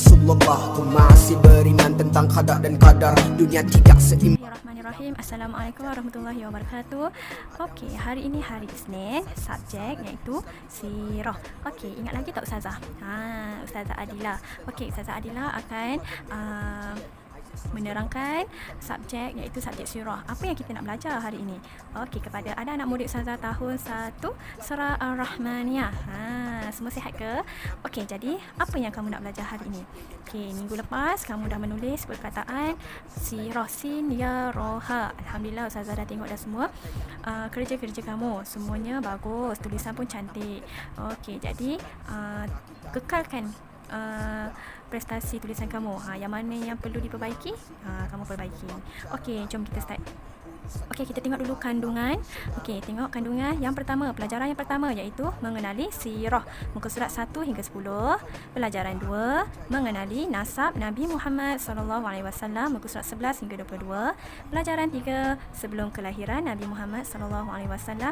Rasulullah. Ku masih beriman tentang qada dan qadar. Dunia tidak seimbang. Bismillahirrahmanirrahim. Assalamualaikum warahmatullahi wabarakatuh. Okey, hari ini hari Isnin, subjek iaitu sirah. Okey, ingat lagi tak Ustazah? Ustazah Adila. Okey, Ustazah Adila akan menerangkan subjek iaitu subjek sirah. Apa yang kita nak belajar hari ini? Okey, kepada anak-anak murid Ustazah tahun 1 Surah Ar-Rahmaniyah. Semua sihat ke? Okey, jadi apa yang kamu nak belajar hari ini? Okey, minggu lepas kamu dah menulis perkataan sirah, sin, ya, roha. Alhamdulillah Ustazah dah tengok dah semua kerja-kerja kamu. Semuanya bagus, tulisan pun cantik. Okey, jadi kekalkan prestasi tulisan kamu. Yang mana yang perlu diperbaiki, kamu perbaiki. Okey, jom kita start. Okey, kita tengok dulu kandungan. Okey, tengok kandungan yang pertama. Pelajaran yang pertama iaitu mengenali sirah. Muka surat 1 hingga 10. Pelajaran 2, mengenali nasab Nabi Muhammad SAW. Muka surat 11 hingga 22. Pelajaran 3, sebelum kelahiran Nabi Muhammad SAW.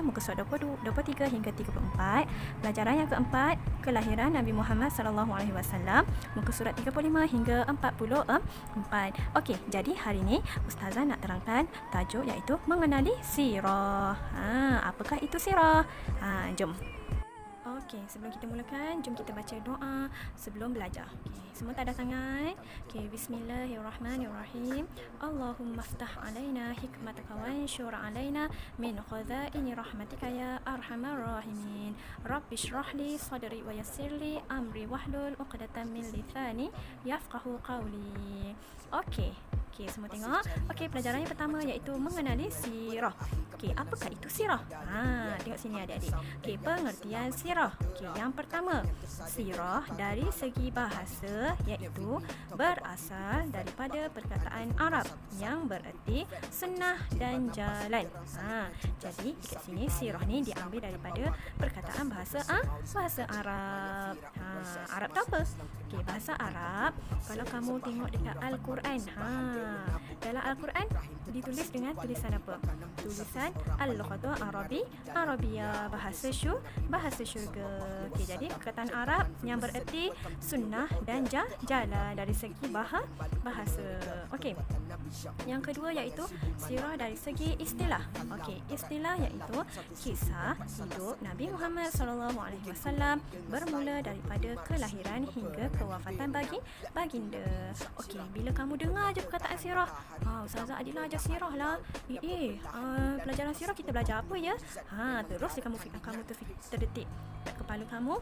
Muka surat 23 hingga 34. Pelajaran yang keempat, kelahiran Nabi Muhammad SAW. Muka surat 35 hingga 44. Okey, jadi hari ini Ustazah nak terangkan tajuk iaitu mengenali sirah. Apakah itu sirah? Jom. Okey, sebelum kita mulakan, jom kita baca doa sebelum belajar. Okey, semua tak ada sangat. Okey, bismillahirrahmanirrahim. Allahumma ftah alaina hikmataka wa anshur alaina min khazaini rahmatika ya arhamar rahimin. Rabbi shrah li sadri wa yassir li amri wahlul 'uqdatam min lisani yafqahu qawli. Okey. Okey, semua tengok. Okey, pelajaran yang pertama iaitu mengenali sirah. Okey, apakah itu sirah? Tengok sini adik-adik. Okey, pengertian sirah. Okey, yang pertama, sirah dari segi bahasa iaitu berasal daripada perkataan Arab yang bererti sunnah dan jalan. Jadi dekat sini sirah ni diambil daripada perkataan bahasa Arab. Arab tu apa? Okey, bahasa Arab. Kalau kamu tengok dekat Al-Quran, dalam Al-Quran ditulis dengan tulisan apa? Tulisan Al-Lughatu Arabiyah, bahasa syurga. Okey, jadi perkataan Arab yang bererti sunnah dan jalan dari segi bahasa. Okey. Yang kedua iaitu sirah dari segi istilah. Okey, istilah iaitu kisah hidup Nabi Muhammad SAW bermula daripada kelahiran hingga kewafatan baginda. Okey, bila kamu dengar je perkataan sirah, Ustazah Adila ajar sirah lah. Pelajaran sirah kita belajar apa ya? Terus kamu terdetik kat kepala kamu,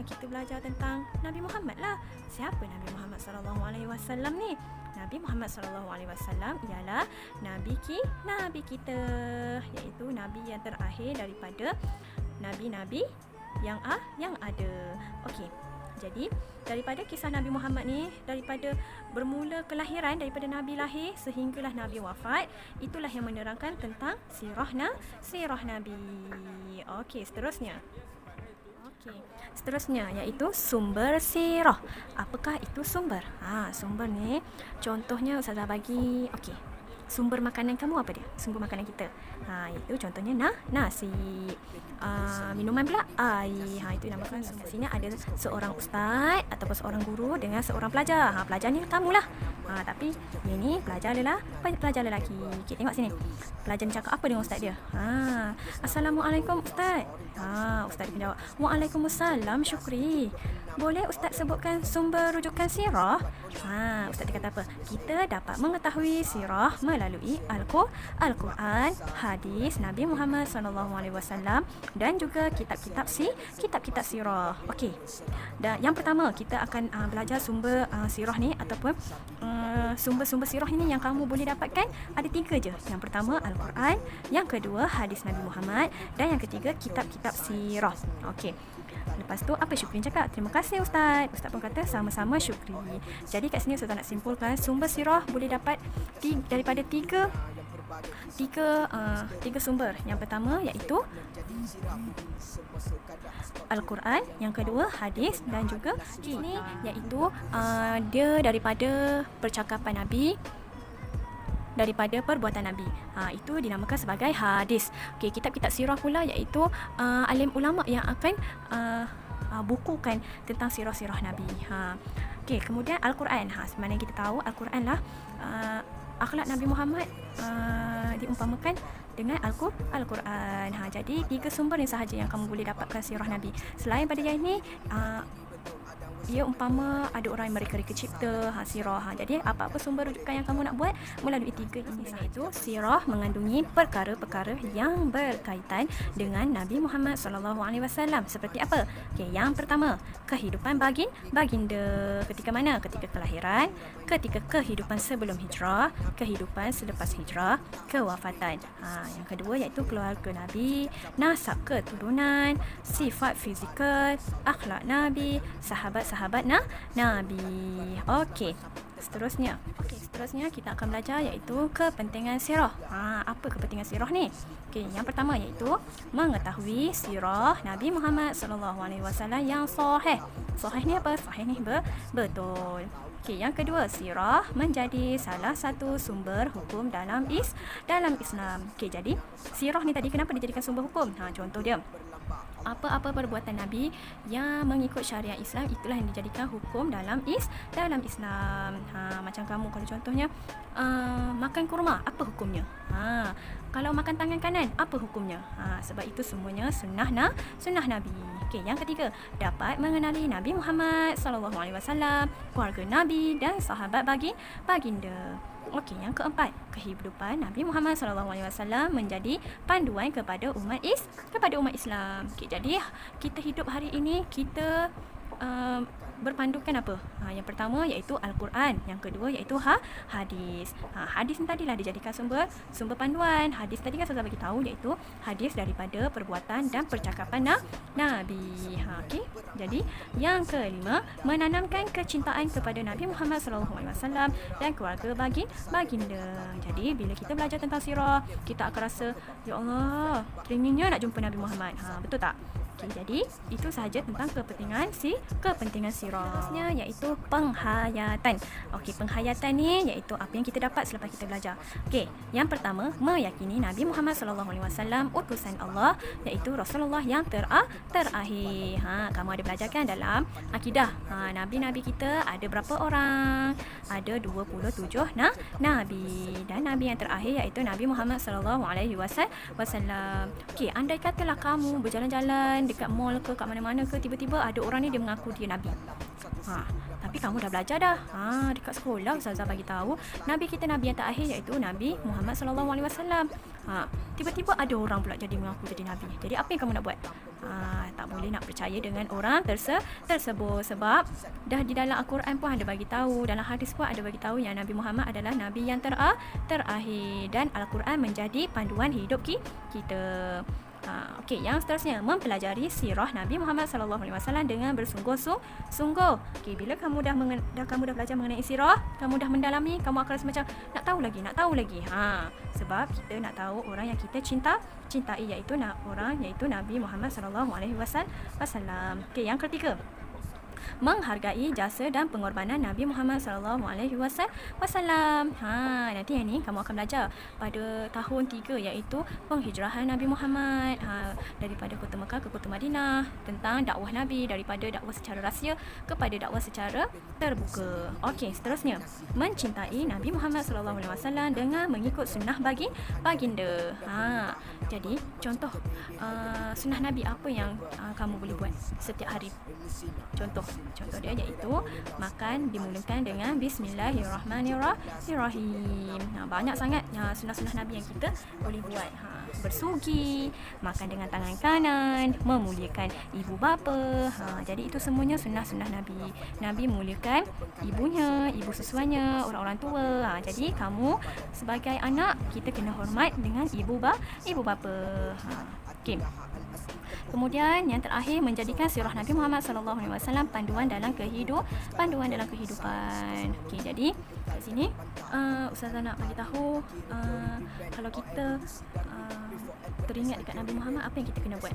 kita belajar tentang Nabi Muhammad lah. Siapa Nabi Muhammad SAW ni? Nabi Muhammad SAW ialah Nabi kita, iaitu Nabi yang terakhir daripada Nabi-Nabi yang ada. Okey, jadi daripada kisah Nabi Muhammad ni, daripada bermula kelahiran, daripada Nabi lahir sehinggalah Nabi wafat, itulah yang menerangkan tentang sirah Nabi. Okey, seterusnya iaitu sumber sirah. Apakah itu sumber? Sumber ni contohnya Ustazah bagi. Okey, sumber makanan kamu apa dia? Sumber makanan kita. Itu contohnya nasi. Minuman pula air. Itu namakan. Kat sini ada seorang ustaz ataupun seorang guru dengan seorang pelajar. Pelajar ni kamulah. Tapi ini pelajar lelaki. Okay, tengok sini. Pelajar ni cakap apa dengan ustaz dia? Assalamualaikum ustaz. Ustaz dia jawab, Waalaikumsalam syukri. Boleh ustaz sebutkan sumber rujukan sirah? Ustaz dia kata apa? Kita dapat mengetahui sirah melalui Al-Quran, hadis Nabi Muhammad SAW dan juga kitab-kitab sirah. Okey. Dan yang pertama kita akan belajar sumber sirah ni ataupun sumber-sumber sirah ini yang kamu boleh dapatkan ada 3 je. Yang pertama Al-Quran, yang kedua hadis Nabi Muhammad dan yang ketiga kitab-kitab sirah. Okey. Lepas tu apa Syukri cakap? Terima kasih Ustaz. Ustaz pun kata sama-sama Syukri. Jadi kat sini Ustaz nak simpulkan sumber sirah boleh dapat daripada tiga sumber. Yang pertama iaitu Al-Quran, yang kedua hadis dan juga ini iaitu dia daripada percakapan Nabi, daripada perbuatan Nabi. Itu dinamakan sebagai hadis. Okey, kitab-kitab sirah pula iaitu alim ulama yang akan bukukan tentang sirah-sirah Nabi. Okey, kemudian Al-Quran. Sebenarnya kita tahu Al-Quran lah akhlak Nabi Muhammad diumpamakan dengan Al-Quran. Jadi 3 sumber ni sahaja yang kamu boleh dapatkan sirah Nabi. Selain pada yang ini, ia umpama ada orang yang mereka cipta sirah. Jadi apa-apa sumber rujukan yang kamu nak buat melalui 3 ini sahaja. Itu sirah mengandungi perkara-perkara yang berkaitan dengan Nabi Muhammad SAW. Seperti apa? Okey, yang pertama, kehidupan baginda. Ketika mana? Ketika kelahiran, ketika kehidupan sebelum hijrah, kehidupan selepas hijrah, kewafatan. Yang kedua iaitu keluarga Nabi, nasab keturunan, sifat fizikal, akhlak Nabi, sahabat-sahabat Nabi. Okey, seterusnya kita akan belajar iaitu kepentingan sirah. Apa kepentingan sirah ni? Okey, yang pertama iaitu mengetahui sirah Nabi Muhammad SAW yang sahih. Sahih ni apa? Sahih ni betul. Okey, yang kedua, sirah menjadi salah satu sumber hukum dalam Islam. Okey, jadi sirah ni tadi kenapa dijadikan sumber hukum? Contoh dia, apa-apa perbuatan Nabi yang mengikut syariat Islam, itulah yang dijadikan hukum dalam Islam. Macam kamu kalau contohnya makan kurma, apa hukumnya? Kalau makan tangan kanan, apa hukumnya? Sebab itu semuanya sunnah Nabi. Okey, yang ketiga, dapat mengenali Nabi Muhammad SAW, keluarga Nabi dan sahabat baginda. Okey, yang keempat, kehidupan Nabi Muhammad SAW menjadi panduan kepada umat Islam. Okey, jadi kita hidup hari ini, kita berpandukan apa? Yang pertama iaitu Al-Quran, yang kedua iaitu hadis. Hadis ni tadilah dijadikan sumber panduan. Hadis tadi kan saya bagi tahu iaitu hadis daripada perbuatan dan percakapan Nabi. Okey. Jadi yang kelima, menanamkan kecintaan kepada Nabi Muhammad SAW dan keluarga baginda. Jadi bila kita belajar tentang sirah, kita akan rasa, ya Allah, teringinnya nak jumpa Nabi Muhammad. Betul tak? Okay, jadi itu sahaja tentang kepentingan sirah. Seterusnya iaitu penghayatan. Okey, penghayatan ni iaitu apa yang kita dapat selepas kita belajar. Okey, yang pertama, meyakini Nabi Muhammad SAW utusan Allah, iaitu Rasulullah yang terakhir. Kamu ada belajar kan dalam akidah. Nabi-nabi kita ada berapa orang? Ada 27 nabi, dan nabi yang terakhir iaitu Nabi Muhammad SAW. Okey, andai katalah kamu berjalan-jalan dekat mall ke kat mana-mana ke, tiba-tiba ada orang ni dia mengaku dia Nabi. Tapi kamu dah belajar dah. Dekat sekolah Ustazah bagi tahu Nabi kita, Nabi yang terakhir iaitu Nabi Muhammad SAW. Tiba-tiba ada orang pula jadi mengaku jadi Nabi. Jadi apa yang kamu nak buat? Tak boleh nak percaya dengan orang tersebut, sebab dah di dalam Al-Quran pun ada bagi tahu, dalam hadis pun ada bagi tahu yang Nabi Muhammad adalah Nabi yang terakhir, dan Al-Quran menjadi panduan hidup kita. Okey, yang seterusnya, mempelajari sirah Nabi Muhammad SAW dengan bersungguh-sungguh. Okey, bila kamu dah belajar mengenai sirah, kamu dah mendalami, kamu akan rasa macam nak tahu lagi. Sebab kita nak tahu orang yang kita cintai, iaitu Nabi Muhammad SAW. Okey, yang ketiga, menghargai jasa dan pengorbanan Nabi Muhammad SAW. Nanti yang ni kamu akan belajar pada tahun 3, iaitu penghijrahan Nabi Muhammad daripada kota Mekah ke kota Madinah, tentang dakwah Nabi daripada dakwah secara rahsia kepada dakwah secara terbuka. Okey, seterusnya, mencintai Nabi Muhammad SAW dengan mengikut sunnah baginda. Jadi contoh sunnah Nabi apa yang kamu boleh buat setiap hari? Contoh dia iaitu makan dimulakan dengan Bismillahirrahmanirrahim. Banyak sangat sunnah-sunnah Nabi yang kita boleh buat. Bersugi, makan dengan tangan kanan, memuliakan ibu bapa. Jadi itu semuanya sunnah-sunnah Nabi. Nabi memuliakan ibunya, ibu sesuanya, orang-orang tua. Jadi kamu sebagai anak, kita kena hormat dengan ibu bapa. Okey. Kemudian yang terakhir, menjadikan sirah Nabi Muhammad SAW panduan dalam kehidupan. Okey, jadi kat sini Ustazah nak bagi tahu kalau kita teringat dekat Nabi Muhammad, apa yang kita kena buat?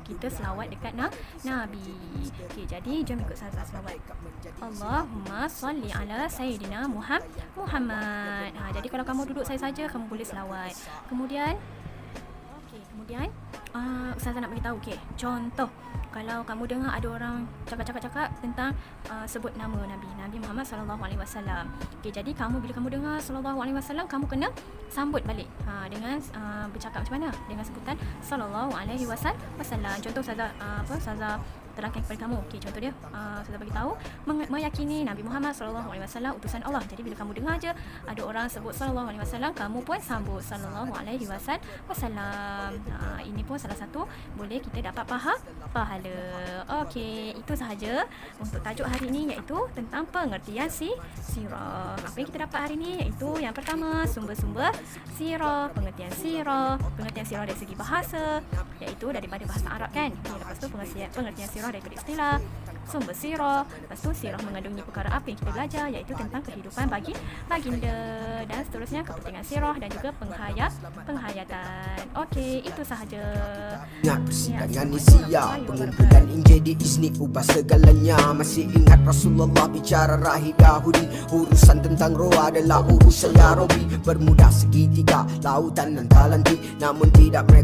Kita selawat dekat Nabi. Okey, jadi jom ikut Ustazah selawat. Allahumma salli ala Sayyidina Muhammad. Jadi kalau kamu duduk saya saja, kamu boleh selawat. Kemudian Ustazah nak beritahu, contoh kalau kamu dengar ada orang cakap-cakap tentang sebut nama Nabi Muhammad sallallahu alaihi wasallam. Okey, jadi bila kamu dengar sallallahu alaihi wasallam, kamu kena sambut balik dengan bercakap macam mana? Dengan sebutan sallallahu alaihi wasallam. Contoh Ustazah terangkan kepada kamu. Okey, contoh dia saya bagi tahu meyakini Nabi Muhammad sallallahu alaihi wasallam utusan Allah. Jadi bila kamu dengar je ada orang sebut sallallahu alaihi wasallam, kamu pun sambut sallallahu alaihi wasallam. Ini pun salah satu boleh kita dapat pahala. Okey, itu sahaja untuk tajuk hari ini, iaitu tentang pengertian sirah. Apa yang kita dapat hari ini iaitu yang pertama, sumber-sumber sirah, pengertian sirah dari segi bahasa, iaitu daripada bahasa Arab kan. Okay, lepas tu pengertian sirah daripada istilah, sumber sirah, lepas tu sirah mengandungi perkara apa yang kita belajar, iaitu tentang kehidupan baginda, dan seterusnya kepentingan sirah dan juga penghayatan. Okey, itu sahaja. Ingat persidangan Nisia, pengumpulan Injil diizni ubah segalanya. Masih ingat Rasulullah bicara rahib Yahudi, urusan tentang roh adalah urusan ya Rabbi. Bermudah segitiga lautan dan talanti, namun tidak mereka